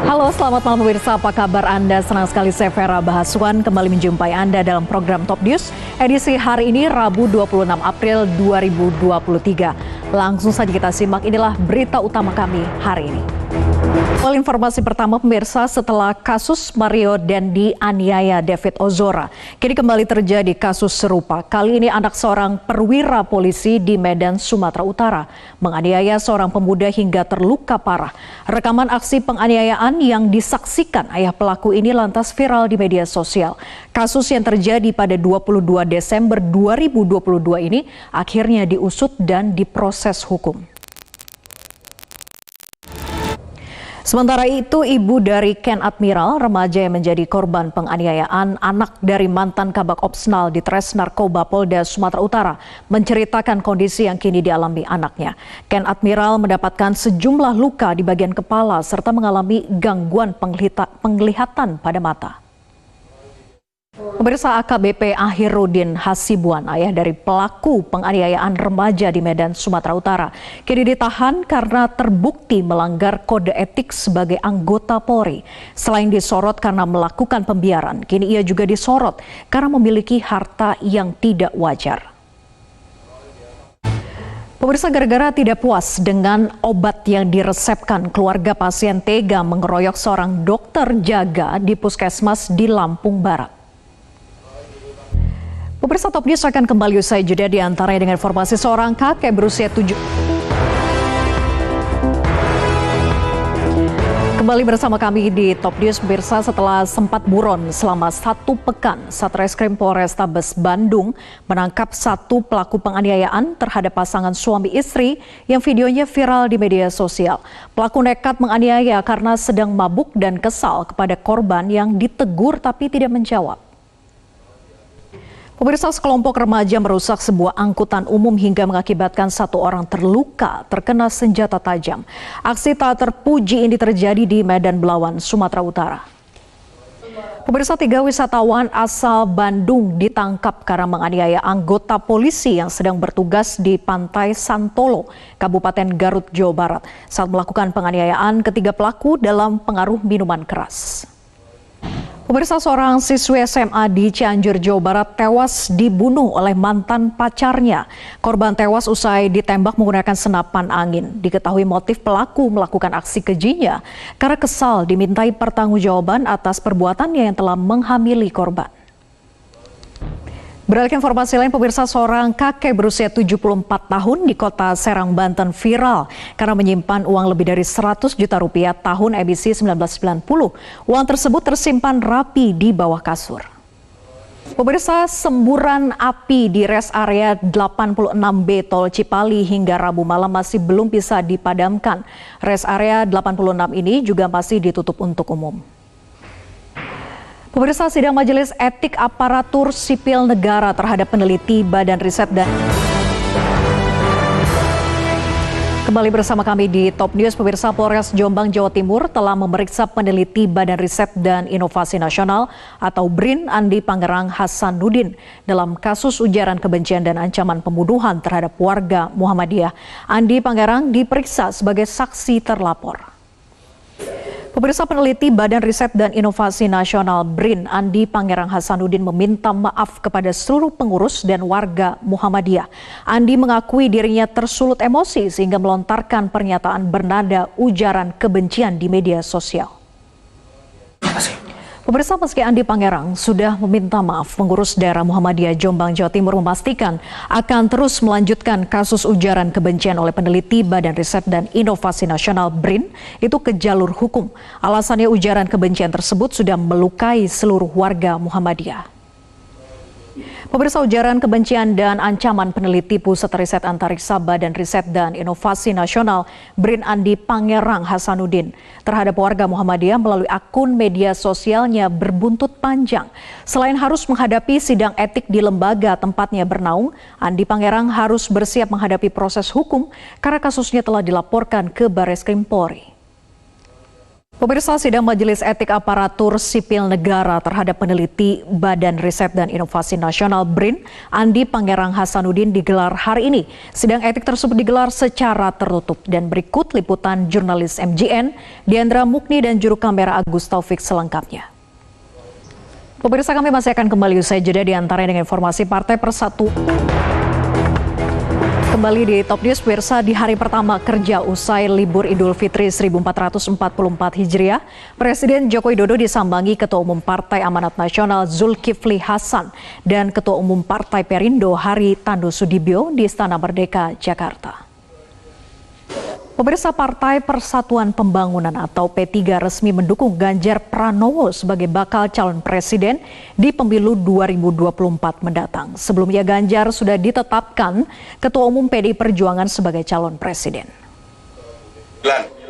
Halo, selamat malam pemirsa. Apa kabar Anda? Senang sekali saya Vera Bahaswan kembali menjumpai Anda dalam program Top News edisi hari ini Rabu 26 April 2023. Langsung saja kita simak, inilah berita utama kami hari ini. Awal informasi pertama pemirsa, setelah kasus Mario Dendi aniaya David Ozora, kini kembali terjadi kasus serupa. Kali ini anak seorang perwira polisi di Medan, Sumatera Utara menganiaya seorang pemuda hingga terluka parah. Rekaman aksi penganiayaan yang disaksikan ayah pelaku ini lantas viral di media sosial. Kasus yang terjadi pada 22 Desember 2022 ini akhirnya diusut dan diproses hukum. Sementara itu, ibu dari Ken Admiral, remaja yang menjadi korban penganiayaan anak dari mantan Kabak Opsnal di Tres Narkoba Polda Sumatera Utara, menceritakan kondisi yang kini dialami anaknya. Ken Admiral mendapatkan sejumlah luka di bagian kepala serta mengalami gangguan penglihatan pada mata. Pemirsa, AKBP Ahirudin Hasibuan, ayah dari pelaku penganiayaan remaja di Medan, Sumatera Utara, kini ditahan karena terbukti melanggar kode etik sebagai anggota Polri. Selain disorot karena melakukan pembiaran, kini ia juga disorot karena memiliki harta yang tidak wajar. Pemirsa, gara-gara tidak puas dengan obat yang diresepkan, keluarga pasien tega mengeroyok seorang dokter jaga di puskesmas di Lampung Barat. Pemirsa, Top News akan kembali usai jeda, diantaranya dengan informasi seorang kakek berusia 7. Kembali bersama kami di Top News, pemirsa. Setelah sempat buron selama 1 pekan, Satreskrim Polrestabes Bandung menangkap 1 pelaku penganiayaan terhadap pasangan suami istri yang videonya viral di media sosial. Pelaku nekat menganiaya karena sedang mabuk dan kesal kepada korban yang ditegur tapi tidak menjawab. Pemirsa, sekelompok remaja merusak sebuah angkutan umum hingga mengakibatkan 1 orang terluka terkena senjata tajam. Aksi tak terpuji ini terjadi di Medan Belawan, Sumatera Utara. Pemirsa, 3 wisatawan asal Bandung ditangkap karena menganiaya anggota polisi yang sedang bertugas di Pantai Santolo, Kabupaten Garut, Jawa Barat. Saat melakukan penganiayaan, ketiga pelaku dalam pengaruh minuman keras. Pemirsa, seorang siswi SMA di Cianjur, Jawa Barat tewas dibunuh oleh mantan pacarnya. Korban tewas usai ditembak menggunakan senapan angin. Diketahui motif pelaku melakukan aksi kejinya karena kesal dimintai pertanggungjawaban atas perbuatannya yang telah menghamili korban. Beralih ke informasi lain, pemirsa, seorang kakek berusia 74 tahun di kota Serang, Banten viral karena menyimpan uang lebih dari 100 juta rupiah tahun emisi 1990. Uang tersebut tersimpan rapi di bawah kasur. Pemirsa, semburan api di res area 86B Tol Cipali hingga Rabu malam masih belum bisa dipadamkan. Res area 86 ini juga masih ditutup untuk umum. Pemirsa, sidang Majelis Etik Aparatur Sipil Negara terhadap peneliti Badan Riset dan kembali bersama kami di Top News. Pemirsa, Polres Jombang, Jawa Timur telah memeriksa peneliti Badan Riset dan Inovasi Nasional atau BRIN Andi Pangerang Hasanuddin dalam kasus ujaran kebencian dan ancaman pembunuhan terhadap warga Muhammadiyah. Andi Pangerang diperiksa sebagai saksi terlapor. Pemirsa, peneliti Badan Riset dan Inovasi Nasional BRIN Andi Pangerang Hasanuddin meminta maaf kepada seluruh pengurus dan warga Muhammadiyah. Andi mengakui dirinya tersulut emosi sehingga melontarkan pernyataan bernada ujaran kebencian di media sosial. Pemirsa, meski Andi Pangerang sudah meminta maaf, pengurus daerah Muhammadiyah Jombang, Jawa Timur memastikan akan terus melanjutkan kasus ujaran kebencian oleh peneliti Badan Riset dan Inovasi Nasional BRIN itu ke jalur hukum. Alasannya ujaran kebencian tersebut sudah melukai seluruh warga Muhammadiyah. Pemirsa, ujaran kebencian dan ancaman peneliti Pusat Riset Antariksa Badan Riset dan Inovasi Nasional BRIN Andi Pangerang Hasanuddin terhadap warga Muhammadiyah melalui akun media sosialnya berbuntut panjang. Selain harus menghadapi sidang etik di lembaga tempatnya bernaung, Andi Pangerang harus bersiap menghadapi proses hukum karena kasusnya telah dilaporkan ke Barreskrim Polri. Pemirsa, sidang Majelis Etik Aparatur Sipil Negara terhadap peneliti Badan Riset dan Inovasi Nasional BRIN, Andi Pangerang Hasanuddin digelar hari ini. Sidang etik tersebut digelar secara tertutup dan berikut liputan jurnalis MJN, Diandra Mukni dan juru kamera Agus Taufik selengkapnya. Pemirsa, kami masih akan kembali usai jeda diantaranya dengan informasi Partai Persatuan. Kembali di Top News, pemirsa, di hari pertama kerja usai libur Idul Fitri 1444 Hijriah, Presiden Joko Widodo disambangi Ketua Umum Partai Amanat Nasional Zulkifli Hasan dan Ketua Umum Partai Perindo Haritanu Sudibyo di Istana Merdeka, Jakarta. Pemirsa, Partai Persatuan Pembangunan atau P3 resmi mendukung Ganjar Pranowo sebagai bakal calon presiden di pemilu 2024 mendatang. Sebelumnya Ganjar sudah ditetapkan Ketua Umum PDI Perjuangan sebagai calon presiden.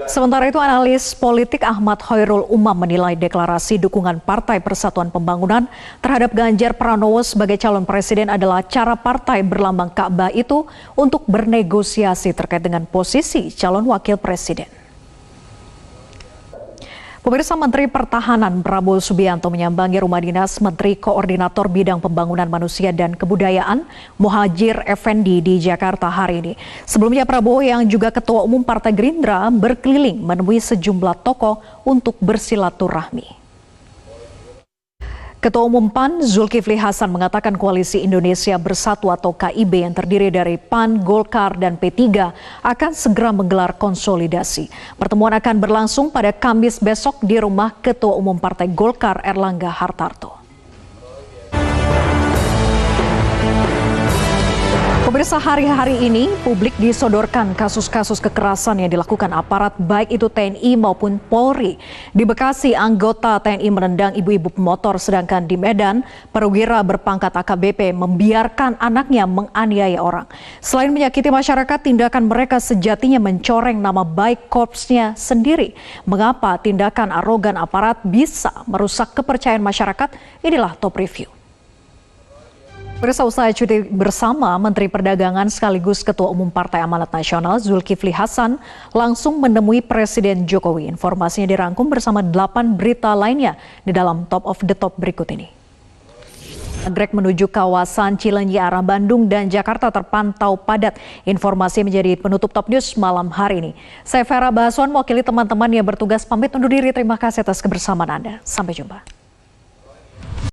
Sementara itu, analis politik Ahmad Khairul Umam menilai deklarasi dukungan Partai Persatuan Pembangunan terhadap Ganjar Pranowo sebagai calon presiden adalah cara partai berlambang Ka'bah itu untuk bernegosiasi terkait dengan posisi calon wakil presiden. Pemirsa, Menteri Pertahanan Prabowo Subianto menyambangi rumah dinas Menteri Koordinator Bidang Pembangunan Manusia dan Kebudayaan Muhadjir Effendi di Jakarta hari ini. Sebelumnya Prabowo yang juga Ketua Umum Partai Gerindra berkeliling menemui sejumlah tokoh untuk bersilaturahmi. Ketua Umum PAN Zulkifli Hasan mengatakan Koalisi Indonesia Bersatu atau KIB yang terdiri dari PAN, Golkar, dan P3 akan segera menggelar konsolidasi. Pertemuan akan berlangsung pada Kamis besok di rumah Ketua Umum Partai Golkar Erlangga Hartarto. Pemirsa, hari-hari ini publik disodorkan kasus-kasus kekerasan yang dilakukan aparat baik itu TNI maupun Polri. Di Bekasi, anggota TNI menendang ibu-ibu pemotor, sedangkan di Medan, perwira berpangkat AKBP membiarkan anaknya menganiaya orang. Selain menyakiti masyarakat, tindakan mereka sejatinya mencoreng nama baik korpsnya sendiri. Mengapa tindakan arogan aparat bisa merusak kepercayaan masyarakat? Inilah Top Review. Pemirsa, usai cuti bersama, Menteri Perdagangan sekaligus Ketua Umum Partai Amanat Nasional Zulkifli Hasan langsung menemui Presiden Jokowi. Informasinya dirangkum bersama 8 berita lainnya di dalam Top of the Top berikut ini. Nagrek menuju kawasan Cilenyi arah Bandung dan Jakarta terpantau padat. Informasi menjadi penutup Top News malam hari ini. Saya Vera Baswan, mewakili teman-teman yang bertugas pamit undur diri. Terima kasih atas kebersamaan Anda. Sampai jumpa.